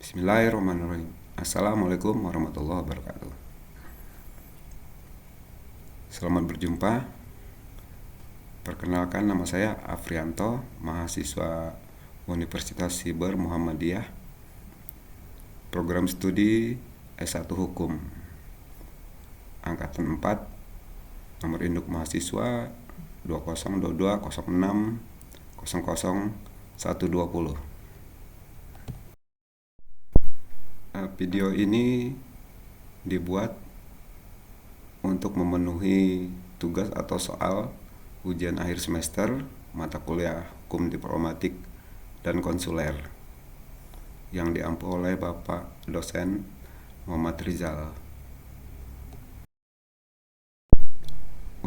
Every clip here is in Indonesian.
Bismillahirrahmanirrahim. Assalamualaikum warahmatullahi wabarakatuh. Selamat berjumpa. Perkenalkan, nama saya Afrianto, mahasiswa Universitas Siber Muhammadiyah, program studi S1 Hukum, Angkatan 4, nomor induk mahasiswa 202206000120. Video ini dibuat untuk memenuhi tugas atau soal ujian akhir semester mata kuliah Hukum Diplomatik dan Konsuler yang diampu oleh Bapak dosen Muhammad Rizal.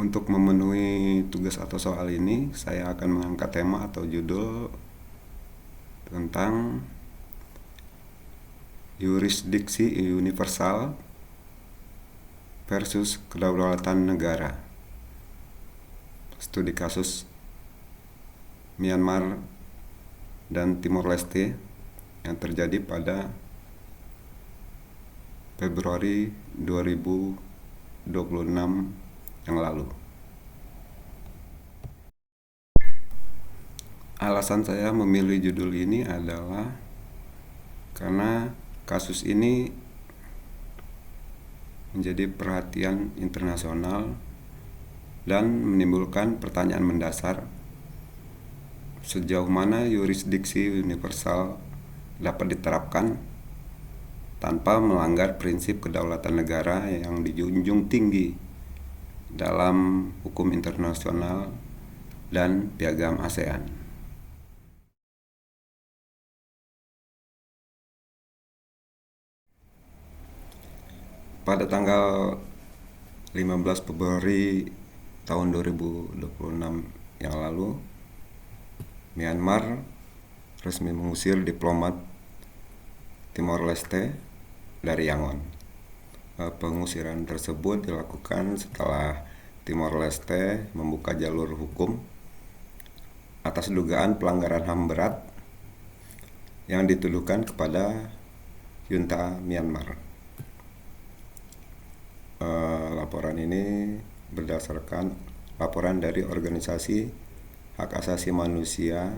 Untuk memenuhi tugas atau soal ini, saya akan mengangkat tema atau judul tentang yurisdiksi universal versus kedaulatan negara. Studi kasus Myanmar dan Timor Leste yang terjadi pada Februari 2026 yang lalu. Alasan saya memilih judul ini adalah karena kasus ini menjadi perhatian internasional dan menimbulkan pertanyaan mendasar sejauh mana yurisdiksi universal dapat diterapkan tanpa melanggar prinsip kedaulatan negara yang dijunjung tinggi dalam hukum internasional dan piagam ASEAN. Pada tanggal 15 Februari tahun 2026 yang lalu, Myanmar resmi mengusir diplomat Timor Leste dari Yangon. Pengusiran tersebut dilakukan setelah Timor Leste membuka jalur hukum atas dugaan pelanggaran HAM berat yang dituduhkan kepada junta Myanmar. Laporan ini berdasarkan laporan dari organisasi hak asasi manusia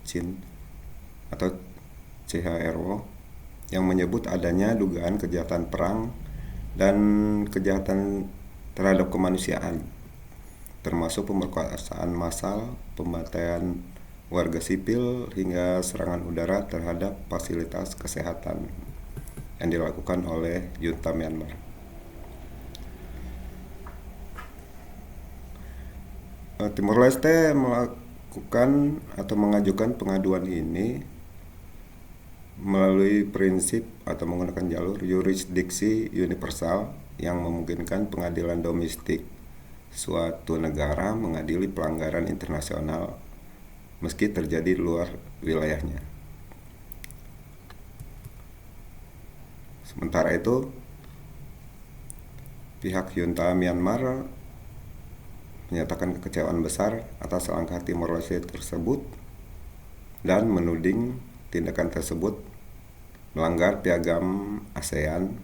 CHIN atau CHRO yang menyebut adanya dugaan kejahatan perang dan kejahatan terhadap kemanusiaan, termasuk pemerkosaan massal, pembantaian warga sipil, hingga serangan udara terhadap fasilitas kesehatan yang dilakukan oleh junta Myanmar. Timor Leste melakukan atau mengajukan pengaduan ini melalui prinsip atau menggunakan jalur yurisdiksi universal yang memungkinkan pengadilan domestik suatu negara mengadili pelanggaran internasional meski terjadi di luar wilayahnya. Sementara itu, pihak junta Myanmar menyatakan kekecewaan besar atas langkah Timor Leste tersebut dan menuding tindakan tersebut melanggar piagam ASEAN,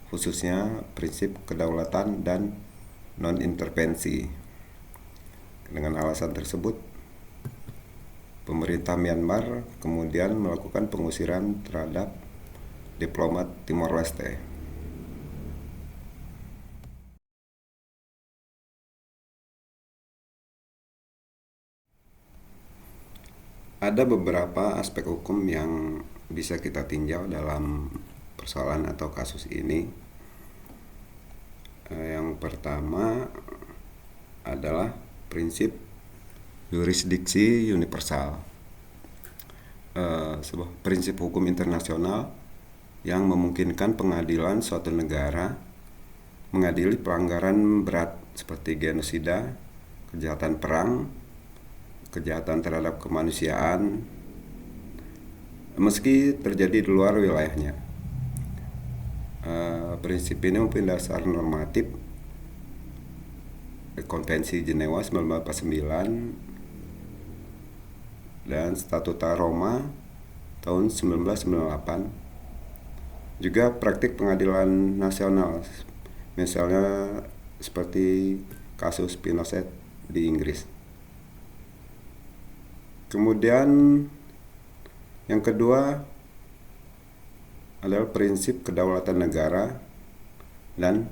khususnya prinsip kedaulatan dan non-intervensi. Dengan alasan tersebut, pemerintah Myanmar kemudian melakukan pengusiran terhadap diplomat Timor Leste. Ada beberapa aspek hukum yang bisa kita tinjau dalam persoalan atau kasus ini. Yang pertama adalah prinsip yurisdiksi universal, sebuah prinsip hukum internasional yang memungkinkan pengadilan suatu negara mengadili pelanggaran berat seperti genosida, kejahatan perang, kejahatan terhadap kemanusiaan meski terjadi di luar wilayahnya. Prinsip ini mempunyai dasar normatif Konvensi Jenewa 1949 dan Statuta Roma tahun 1998 Juga praktik pengadilan nasional, misalnya seperti kasus Pinochet di Inggris. Kemudian yang kedua adalah prinsip kedaulatan negara dan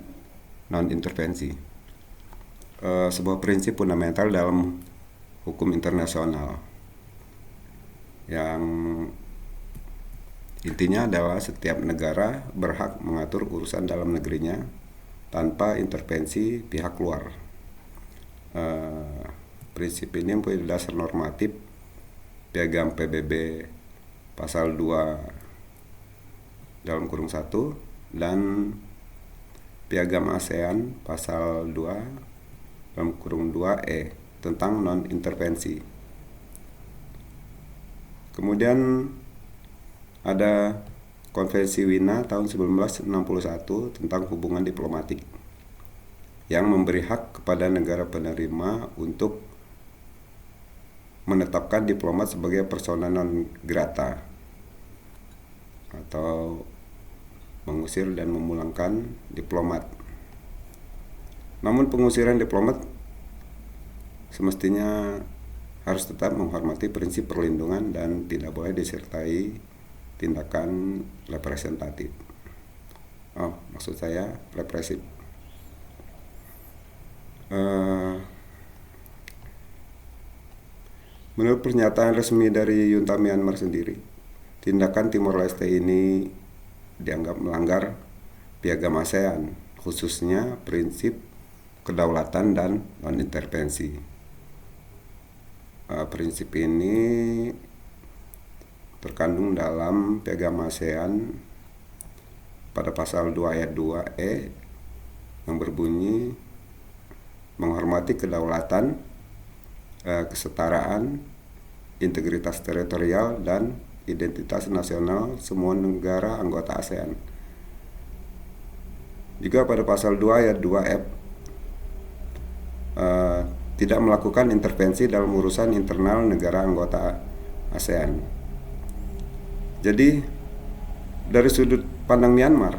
non-intervensi. Sebuah prinsip fundamental dalam hukum internasional yang intinya adalah setiap negara berhak mengatur urusan dalam negerinya tanpa intervensi pihak luar. Prinsip ini mempunyai dasar normatif Piagam PBB pasal 2 dalam kurung 1 dan Piagam ASEAN pasal 2 dalam kurung 2E tentang non-intervensi. Kemudian ada Konvensi Wina tahun 1961 tentang hubungan diplomatik yang memberi hak kepada negara penerima untuk menetapkan diplomat sebagai persona non grata atau mengusir dan memulangkan diplomat. Namun pengusiran diplomat semestinya harus tetap menghormati prinsip perlindungan dan tidak boleh disertai tindakan representatif. Maksud saya represif. Menurut pernyataan resmi dari junta Myanmar sendiri, tindakan Timor Leste ini dianggap melanggar Piagam ASEAN, khususnya prinsip kedaulatan dan non-intervensi. Prinsip ini terkandung dalam Piagam ASEAN pada pasal 2 ayat 2E yang berbunyi menghormati kedaulatan, kesetaraan, integritas teritorial, dan identitas nasional semua negara anggota ASEAN. Juga pada pasal 2 ayat 2F tidak melakukan intervensi dalam urusan internal negara anggota ASEAN. Jadi dari sudut pandang Myanmar,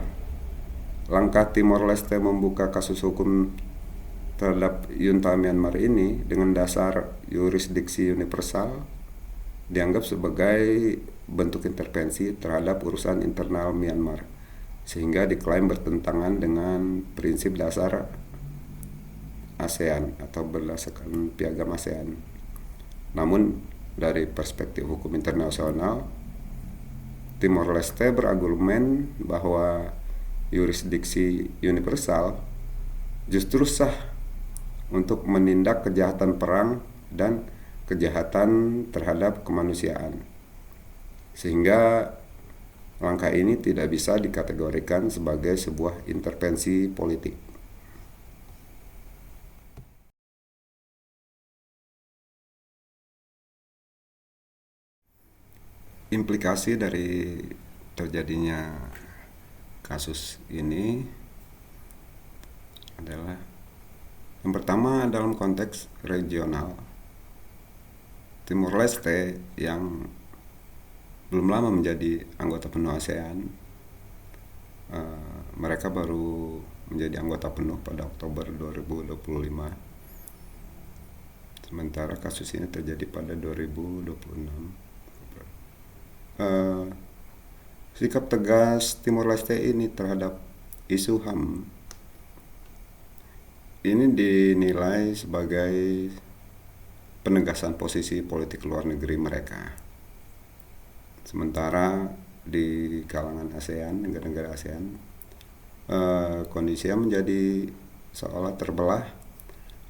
langkah Timor Leste membuka kasus hukum terhadap junta Myanmar ini dengan dasar yurisdiksi universal dianggap sebagai bentuk intervensi terhadap urusan internal Myanmar, sehingga diklaim bertentangan dengan prinsip dasar ASEAN atau berdasarkan Piagam ASEAN. Namun dari perspektif hukum internasional, Timor Leste berargumen bahwa yurisdiksi universal justru sah untuk menindak kejahatan perang dan kejahatan terhadap kemanusiaan, sehingga langkah ini tidak bisa dikategorikan sebagai sebuah intervensi politik. Implikasi dari terjadinya kasus ini adalah yang pertama dalam konteks regional. Timor Leste yang belum lama menjadi anggota penuh ASEAN, mereka baru menjadi anggota penuh pada Oktober 2025. Sementara kasus ini terjadi pada 2026. Sikap tegas Timor Leste ini terhadap isu HAM ini dinilai sebagai penegasan posisi politik luar negeri mereka. Sementara di kalangan ASEAN, negara-negara ASEAN, kondisinya menjadi seolah terbelah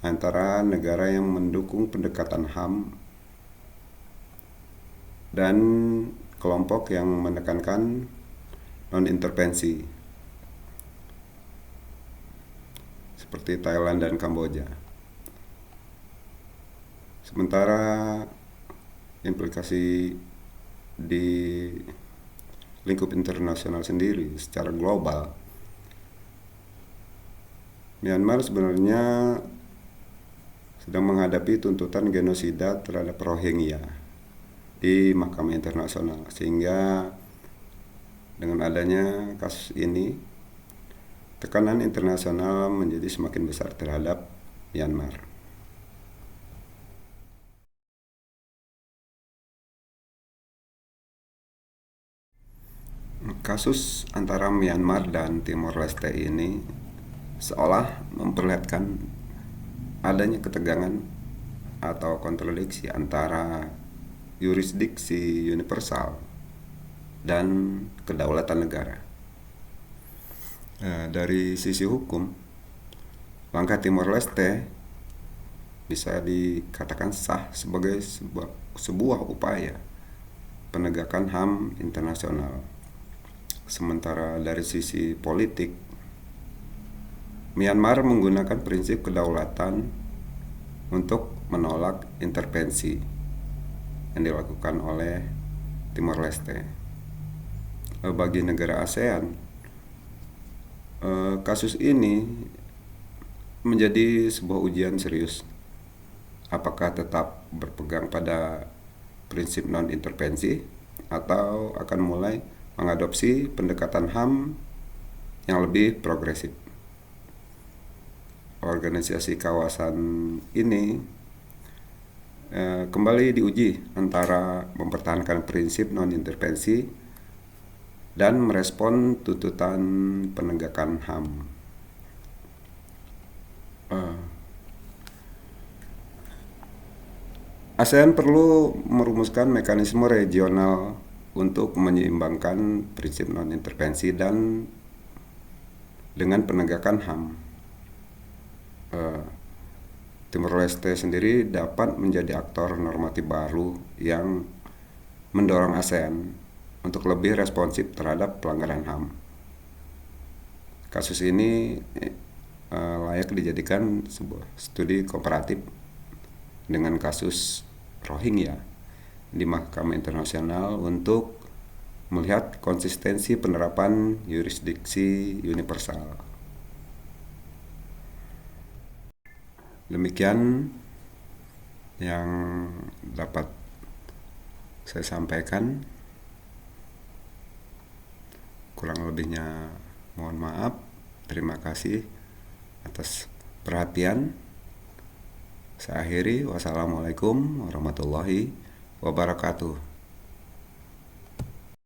antara negara yang mendukung pendekatan HAM dan kelompok yang menekankan non-intervensi seperti Thailand dan Kamboja. Sementara implikasi di lingkup internasional sendiri secara global, Myanmar sebenarnya sedang menghadapi tuntutan genosida terhadap Rohingya di Mahkamah Internasional, sehingga Dengan adanya kasus ini, tekanan internasional menjadi semakin besar terhadap Myanmar. Kasus antara Myanmar dan Timor Leste ini seolah memperlihatkan adanya ketegangan atau kontradiksi antara yurisdiksi universal dan kedaulatan negara. Dari sisi hukum, langkah Timor Leste bisa dikatakan sah sebagai sebuah upaya penegakan HAM internasional. Sementara dari sisi politik, Myanmar menggunakan prinsip kedaulatan untuk menolak intervensi yang dilakukan oleh Timor Leste. Bagi negara ASEAN, kasus ini menjadi sebuah ujian serius. Apakah tetap berpegang pada prinsip non-intervensi atau akan mulai mengadopsi pendekatan HAM yang lebih progresif. Organisasi kawasan ini kembali diuji antara mempertahankan prinsip non-intervensi dan merespon tuntutan penegakan HAM. ASEAN perlu merumuskan mekanisme regional untuk menyeimbangkan prinsip non-intervensi dan dengan penegakan HAM. Timor Leste sendiri dapat menjadi aktor normatif baru yang mendorong ASEAN untuk lebih responsif terhadap pelanggaran HAM. Kasus ini layak dijadikan sebuah studi komparatif dengan kasus Rohingya di Mahkamah Internasional untuk melihat konsistensi penerapan yurisdiksi universal. Demikian yang dapat saya sampaikan. Kurang lebihnya mohon maaf. Terima kasih atas perhatian. Saya akhiri. Wassalamualaikum warahmatullahi wabarakatuh.